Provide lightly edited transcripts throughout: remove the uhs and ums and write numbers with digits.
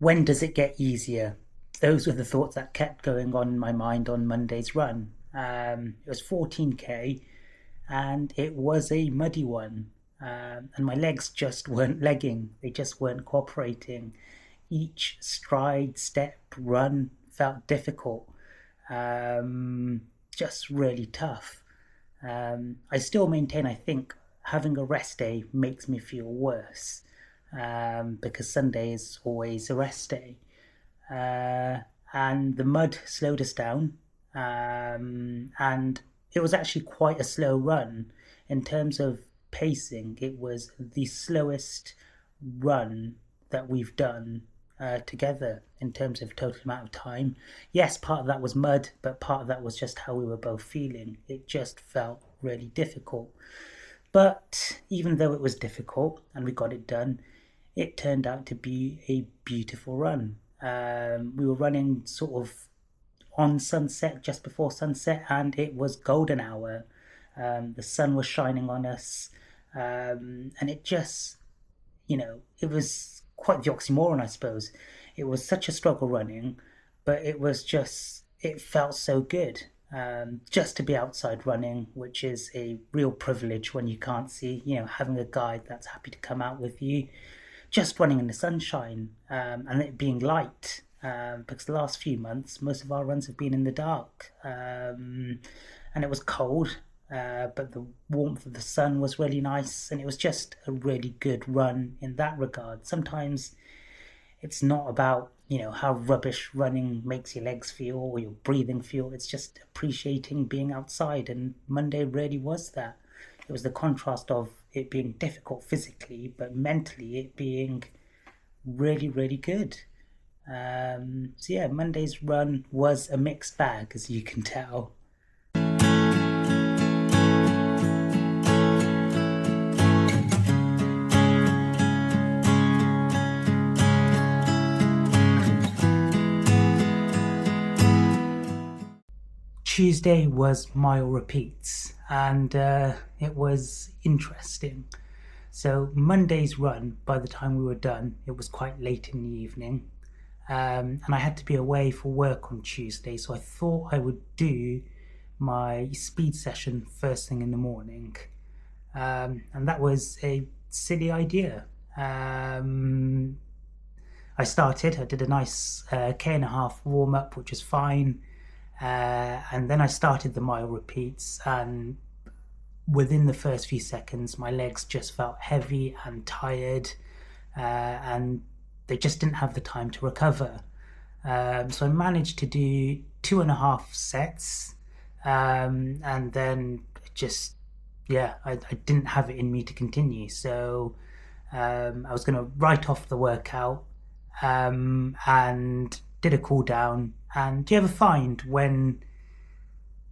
When does it get easier? Those were the thoughts that kept going on in my mind on Monday's run. It was 14k and it was a muddy one. And my legs just weren't legging, they just weren't cooperating. Each stride, step, run felt difficult, just really tough. I still maintain, I think, having a rest day makes me feel worse, because Sunday is always a rest day. Uh, and the mud slowed us down, and it was actually quite a slow run in terms of pacing. It was the slowest run that we've done together in terms of total amount of time. Yes, part of that was mud, but part of that was just how we were both feeling. It just felt really difficult. But even though it was difficult and we got it done, it turned out to be a beautiful run. We were running sort of on sunset, just before sunset, and it was golden hour. The sun was shining on us, and it just, it was quite the oxymoron, I suppose. It was such a struggle running, but it felt so good. Just to be outside running, which is a real privilege when you can't see, having a guide that's happy to come out with you, just running in the sunshine, and it being light, because the last few months, most of our runs have been in the dark, and it was cold, but the warmth of the sun was really nice, and it was just a really good run in that regard. Sometimes it's not about, how rubbish running makes your legs feel or your breathing feel. It's just appreciating being outside, and Monday really was that. It was the contrast of it being difficult physically, but mentally it being really, really good. So yeah, Monday's run was a mixed bag, as you can tell. Tuesday was mile repeats, and it was interesting. So Monday's run, by the time we were done, it was quite late in the evening, and I had to be away for work on Tuesday, so I thought I would do my speed session first thing in the morning, and that was a silly idea. I did a nice K and a half warm up, which was fine. And then I started the mile repeats, and within the first few seconds, my legs just felt heavy and tired, and they just didn't have the time to recover. So I managed to do 2.5 sets, and then just, yeah, I didn't have it in me to continue. So I was going to write off the workout, and did a cool down. And do you ever find when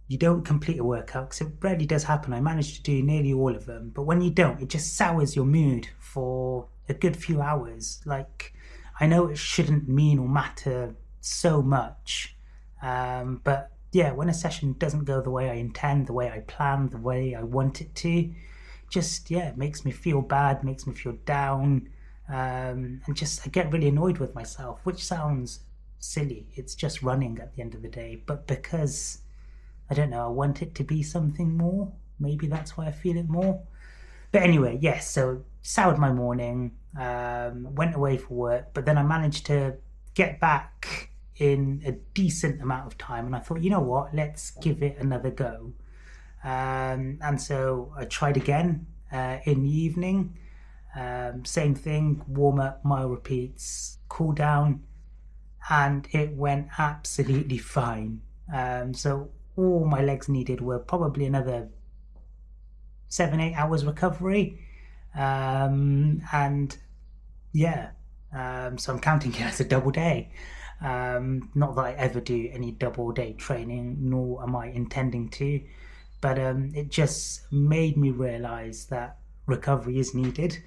you don't complete a workout, because it rarely does happen, I managed to do nearly all of them, but when you don't, it just sours your mood for a good few hours. Like, I know it shouldn't mean or matter so much, but yeah, when a session doesn't go the way I intend, the way I plan, the way I want it to, just, yeah, it makes me feel bad, makes me feel down, and just I get really annoyed with myself, which sounds silly. It's just running at the end of the day, but because I don't know, I want it to be something more. Maybe that's why I feel it more. But anyway, yes, so soured my morning, went away for work, but then I managed to get back in a decent amount of time, and I thought, you know what, let's give it another go. And so I tried again in the evening. Same thing, warm up, mile repeats, cool down, and it went absolutely fine. So all my legs needed were probably another 7-8 hours recovery, and yeah, so I'm counting it as a double day. Not that I ever do any double day training, nor am I intending to, but it just made me realize that recovery is needed.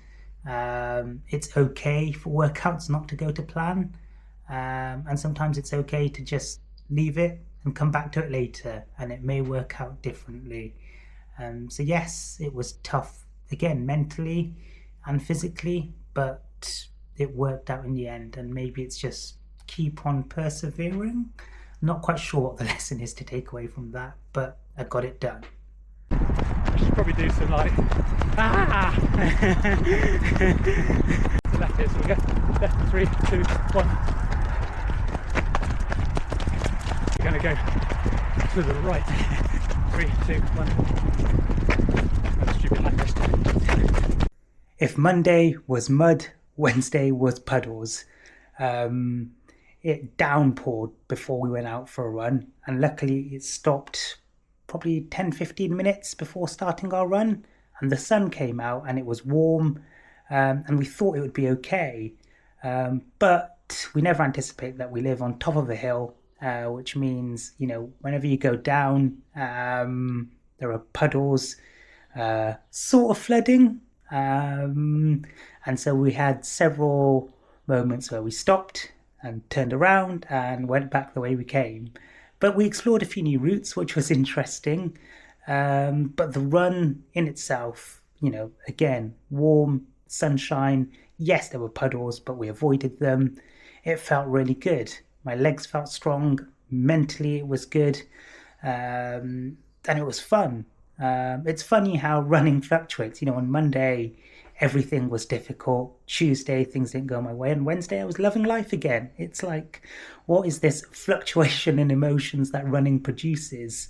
It's okay for workouts not to go to plan, and sometimes it's okay to just leave it and come back to it later, and it may work out differently. So yes, it was tough again, mentally and physically, but it worked out in the end, and maybe it's just keep on persevering. Not quite sure what the lesson is to take away from that, but I got it done. I should probably do some like left here, so we go left, 3, 2, 1. We're gonna go to the right. 3, 2, 1. That's stupid like this. If Monday was mud, Wednesday was puddles. It downpoured before we went out for a run, and luckily it stopped probably 10-15 minutes before starting our run, and the sun came out and it was warm, and we thought it would be okay, but we never anticipate that we live on top of a hill, which means, you know, whenever you go down, there are puddles, sort of flooding, and so we had several moments where we stopped and turned around and went back the way we came. But we explored a few new routes, which was interesting. But the run in itself, you know, again, warm, sunshine. Yes, there were puddles, but we avoided them. It felt really good. My legs felt strong. Mentally, it was good. And it was fun. It's funny how running fluctuates. You know, on Monday, everything was difficult. Tuesday, things didn't go my way. And Wednesday, I was loving life again. It's like, what is this fluctuation in emotions that running produces?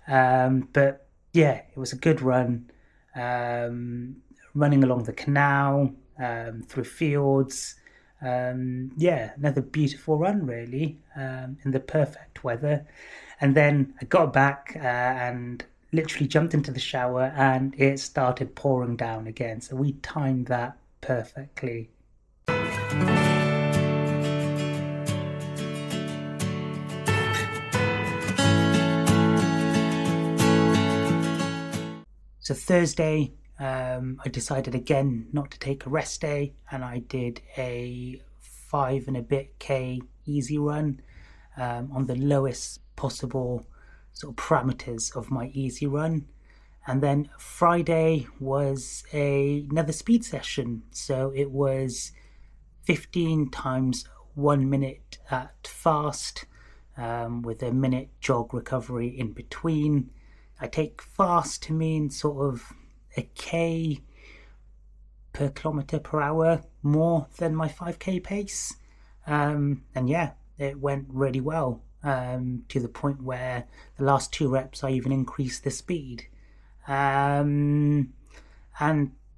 But yeah, it was a good run. Running along the canal, through fields. Yeah, another beautiful run, really, in the perfect weather. And then I got back and literally jumped into the shower and it started pouring down again. So we timed that perfectly. So Thursday, I decided again not to take a rest day, and I did a 5 and a bit K easy run on the lowest possible sort of parameters of my easy run. And then Friday was another speed session. So it was 15 times 1 minute at fast, with a minute jog recovery in between. I take fast to mean sort of a K per kilometre per hour more than my 5K pace. And yeah, it went really well. To the point where the last 2 reps I even increased the speed, and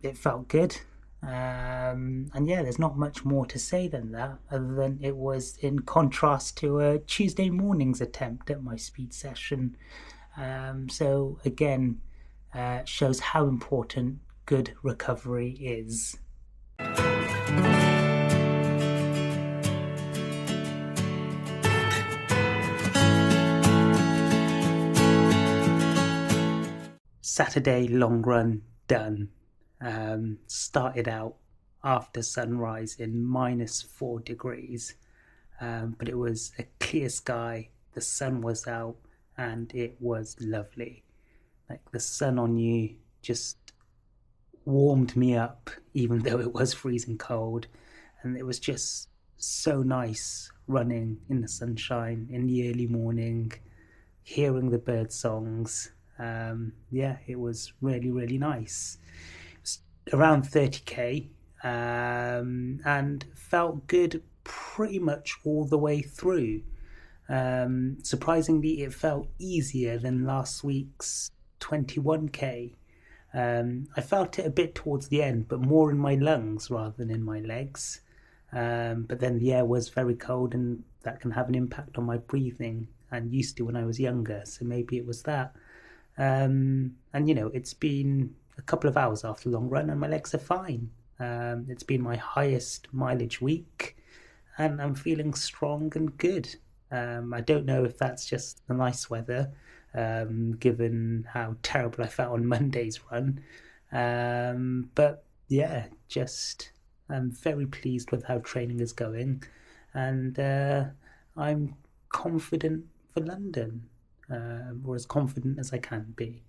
it felt good, and yeah, there's not much more to say than that, other than it was in contrast to a Tuesday morning's attempt at my speed session. So again, shows how important good recovery is. Saturday long run done. Started out after sunrise in -4 degrees, but it was a clear sky, the sun was out, and it was lovely. Like, the sun on you just warmed me up, even though it was freezing cold, and it was just so nice running in the sunshine in the early morning, hearing the bird songs. Yeah, it was really, really nice. It was around 30k, and felt good pretty much all the way through. Surprisingly, it felt easier than last week's 21k. I felt it a bit towards the end, but more in my lungs rather than in my legs. But then the air was very cold, and that can have an impact on my breathing, and used to when I was younger, so maybe it was that. And you know, it's been a couple of hours after the long run and my legs are fine. It's been my highest mileage week, and I'm feeling strong and good. I don't know if that's just the nice weather, given how terrible I felt on Monday's run. But yeah, just I'm very pleased with how training is going, and I'm confident for London, or as confident as I can be.